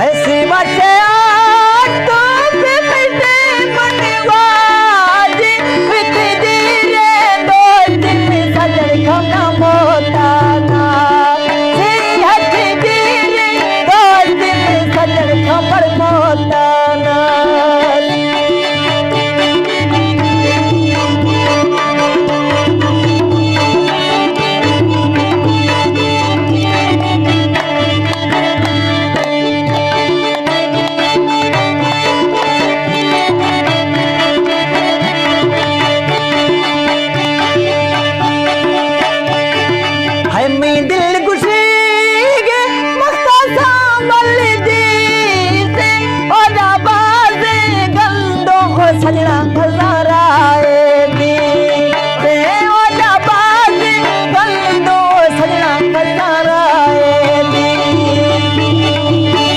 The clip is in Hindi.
ऐसी बचे तो पिपटे मनवाज वित जीरे दो दिन सजर खना मोताना सिहत जीरे दो दिन सजर खबर मोताना दिल खुशी के मख्ता सामल दी से और बाज़ गंदों को सजना भला